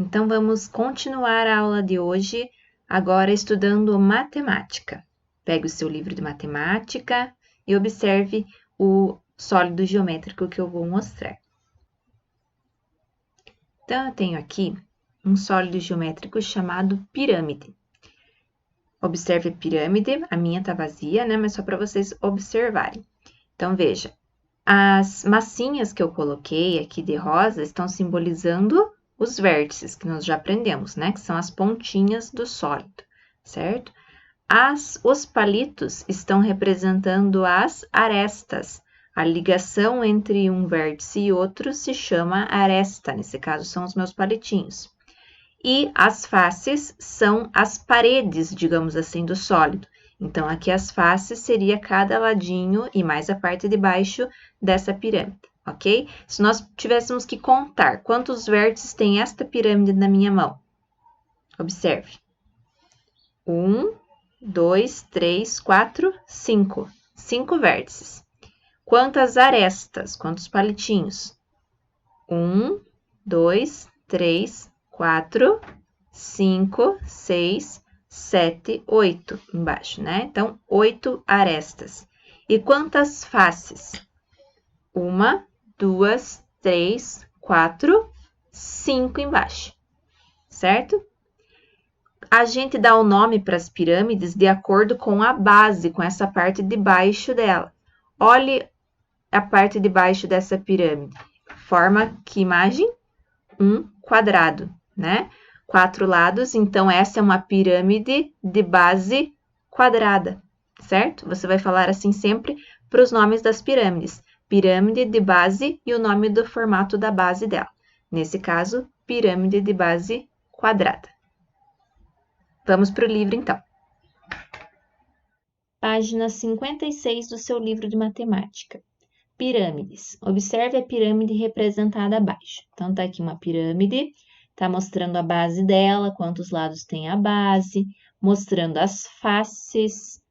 Então, vamos continuar a aula de hoje, agora estudando matemática. Pegue o seu livro de matemática e observe o sólido geométrico que eu vou mostrar. Então, eu tenho aqui um sólido geométrico chamado pirâmide. Observe a pirâmide, a minha tá vazia, né? Mas só para vocês observarem. Então, veja, as massinhas que eu coloquei aqui de rosa estão simbolizando os vértices, que nós já aprendemos, né? Que são as pontinhas do sólido, certo? Os palitos estão representando as arestas. A ligação entre um vértice e outro se chama aresta, nesse caso são os meus palitinhos. E as faces são as paredes, digamos assim, do sólido. Então, aqui as faces seria cada ladinho e mais a parte de baixo dessa pirâmide, ok? Se nós tivéssemos que contar quantos vértices tem esta pirâmide na minha mão, observe. 1, 2, 3, 4, 5. 5 vértices. Quantas arestas? Quantos palitinhos? 1, 2, 3, 4, 5, 6, 7, 8 embaixo, né? Então, 8 arestas. E quantas faces? 1, 2, 3, 4, 5 embaixo, certo? A gente dá o nome para as pirâmides de acordo com a base, com essa parte de baixo dela. Olhe a parte de baixo dessa pirâmide. Forma que imagem? Um quadrado, né? 4 lados, então essa é uma pirâmide de base quadrada, certo? Você vai falar assim sempre para os nomes das pirâmides. Pirâmide de base e o nome do formato da base dela. Nesse caso, pirâmide de base quadrada. Vamos para o livro, então. Página 56 do seu livro de matemática. Pirâmides. Observe a pirâmide representada abaixo. Então, tá aqui uma pirâmide, tá mostrando a base dela, quantos lados tem a base, mostrando as faces,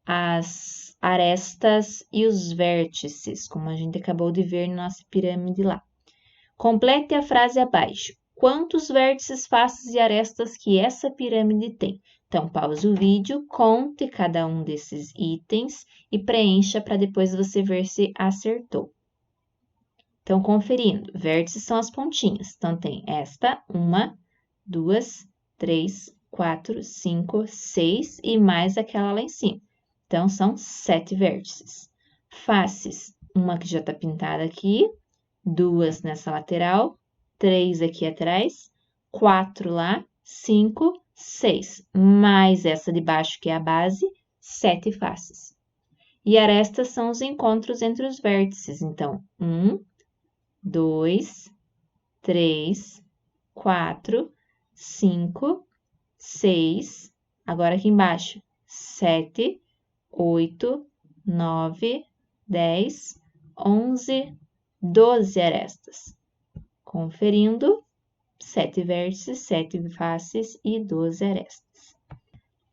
as arestas e os vértices, como a gente acabou de ver na nossa pirâmide lá. Complete a frase abaixo. Quantos vértices, faces e arestas que essa pirâmide tem? Então, pause o vídeo, conte cada um desses itens e preencha para depois você ver se acertou. Então, conferindo, vértices são as pontinhas. Então, tem esta, 1, 2, 3, 4, 5, 6 e mais aquela lá em cima. Então, são 7 vértices. Faces, uma que já está pintada aqui, 2 nessa lateral, 3 aqui atrás, 4 lá, 5, 6, mais essa de baixo que é a base, 7 faces. E arestas são os encontros entre os vértices, então, 1, 2, 3, 4, 5, 6, agora aqui embaixo, 7, 8, 9, 10, 11, 12 arestas. Conferindo, 7 vértices, 7 faces e 12 arestas.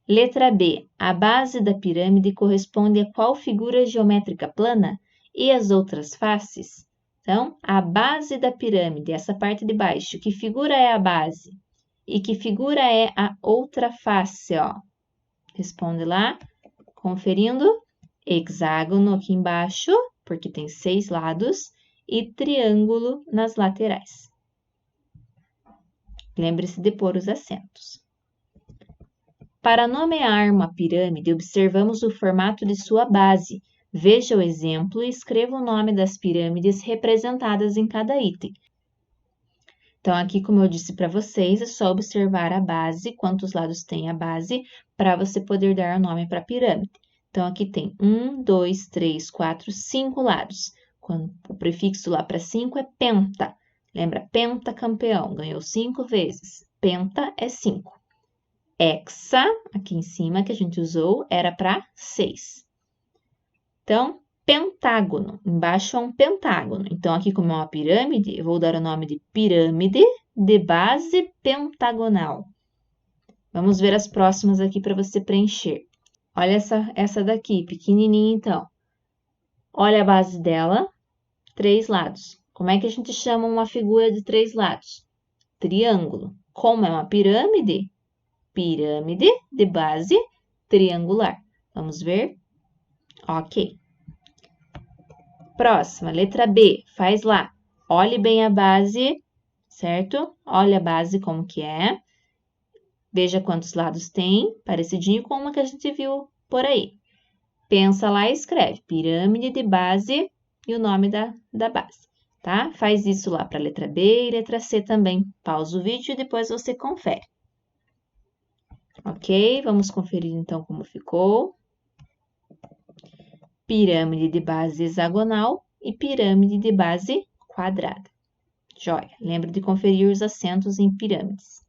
Letra B. A base da pirâmide corresponde a qual figura geométrica plana? E as outras faces? Então, a base da pirâmide, essa parte de baixo, que figura é a base? E que figura é a outra face, ó? Responde lá, conferindo, hexágono aqui embaixo, porque tem 6 lados, e triângulo nas laterais. Lembre-se de pôr os acentos. Para nomear uma pirâmide, observamos o formato de sua base. Veja o exemplo e escreva o nome das pirâmides representadas em cada item. Então, aqui, como eu disse para vocês, é só observar a base, quantos lados tem a base, para você poder dar o nome para a pirâmide. Então, aqui tem 1, 2, 3, 4, 5 lados. Quando o prefixo lá para 5 é penta. Lembra? Pentacampeão, ganhou 5 vezes. Penta é 5. Hexa, aqui em cima, que a gente usou, era para 6. Então, pentágono. Embaixo é um pentágono. Então, aqui como é uma pirâmide, eu vou dar o nome de pirâmide de base pentagonal. Vamos ver as próximas aqui para você preencher. Olha essa daqui, pequenininha então. Olha a base dela, 3 lados. Como é que a gente chama uma figura de 3 lados? triângulo. Como é uma pirâmide? Pirâmide de base triangular. Vamos ver? Ok. Próxima, letra B. Faz lá. Olhe bem a base, certo? Olha a base como que é. Veja quantos lados tem, parecidinho com uma que a gente viu por aí. Pensa lá e escreve. Pirâmide de base e o nome da base, tá? Faz isso lá para a letra B e letra C também. Pausa o vídeo e depois você confere. Ok? Vamos conferir então como ficou. Pirâmide de base hexagonal e pirâmide de base quadrada. Joia! Lembra de conferir os acentos em pirâmides.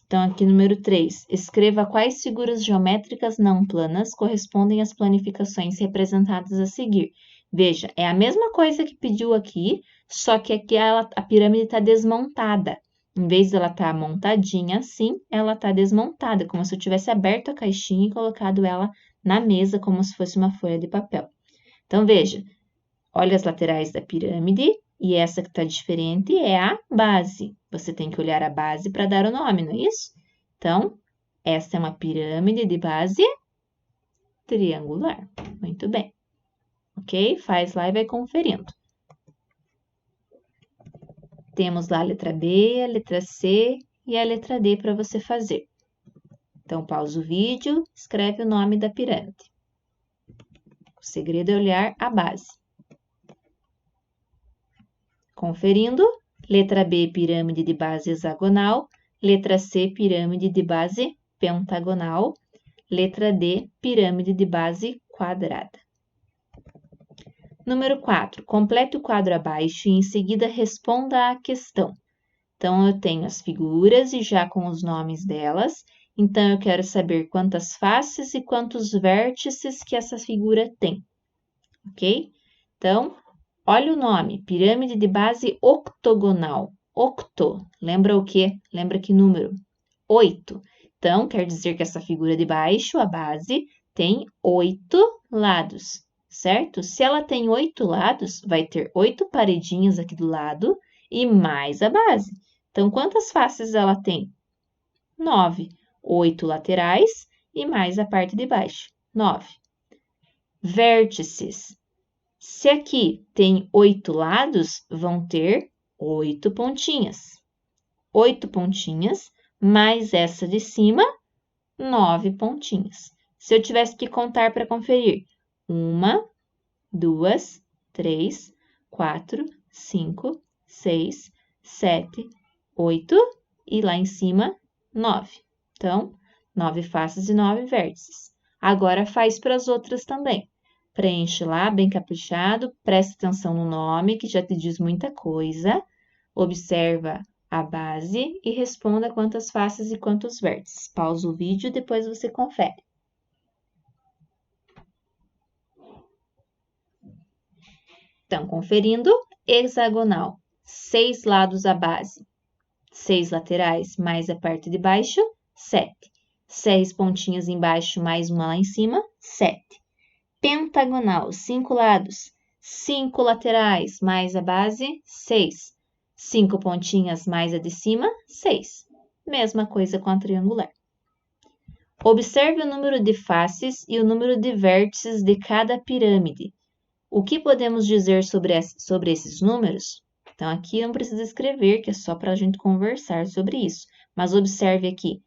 Então, aqui número 3. Escreva quais figuras geométricas não planas correspondem às planificações representadas a seguir. Veja, é a mesma coisa que pediu aqui, só que aqui a pirâmide está desmontada. Em vez de ela estar montadinha assim, ela está desmontada, como se eu tivesse aberto a caixinha e colocado ela na mesa, como se fosse uma folha de papel. Então, veja, olha as laterais da pirâmide e essa que está diferente é a base. Você tem que olhar a base para dar o nome, não é isso? Então, essa é uma pirâmide de base triangular. Muito bem. Ok? Faz lá e vai conferindo. Temos lá a letra B, a letra C e a letra D para você fazer. Então, pausa o vídeo, escreve o nome da pirâmide. O segredo é olhar a base. Conferindo, letra B, pirâmide de base hexagonal, letra C, pirâmide de base pentagonal, letra D, pirâmide de base quadrada. Número 4. Complete o quadro abaixo e em seguida responda à questão. Então, eu tenho as figuras e já com os nomes delas. Então, eu quero saber quantas faces e quantos vértices que essa figura tem. Ok? Então, olha o nome, pirâmide de base octogonal. Octo, lembra o quê? Lembra que número? 8. Então, quer dizer que essa figura de baixo, a base, tem 8 lados, certo? Se ela tem 8 lados, vai ter 8 paredinhas aqui do lado e mais a base. Então, quantas faces ela tem? 9. 8 laterais e mais a parte de baixo. 9. Vértices. Se aqui tem 8 lados, vão ter 8 pontinhas. 8 pontinhas, mais essa de cima, 9 pontinhas. Se eu tivesse que contar para conferir, 1, 2, 3, 4, 5, 6, 7, 8 e lá em cima, 9. Então, 9 faces e 9 vértices. Agora, faz para as outras também. Preenche lá, bem caprichado, presta atenção no nome, que já te diz muita coisa. Observa a base e responda quantas faces e quantos vértices. Pausa o vídeo e depois você confere. Então, conferindo, hexagonal, 6 lados a base, 6 laterais mais a parte de baixo, 7. 6 pontinhas embaixo mais uma lá em cima, 7. Pentagonal, 5 lados, 5 laterais mais a base, 6. 5 pontinhas mais a de cima, 6. Mesma coisa com a triangular. Observe o número de faces e o número de vértices de cada pirâmide. O que podemos dizer sobre esses números? Então, aqui não precisa escrever, que é só para a gente conversar sobre isso. Mas observe aqui,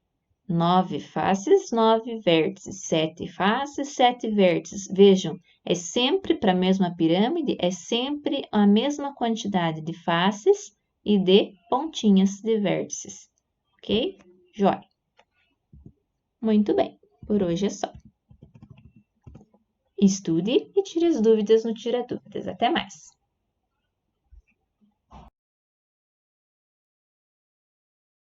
9 faces, 9 vértices, 7 faces, 7 vértices. Vejam, é sempre para a mesma pirâmide, é sempre a mesma quantidade de faces e de pontinhas de vértices. Ok? Joia. Muito bem, por hoje é só. Estude e tire as dúvidas no Tira Dúvidas. Até mais!